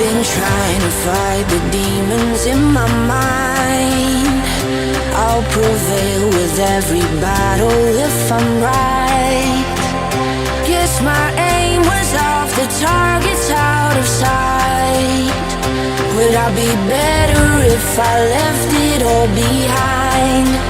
been trying to fight the demons in my mind. I'll prevail with every battle if I'm right. Guess my aim was off, the target's out of sight. Would I be better if I left it all behind?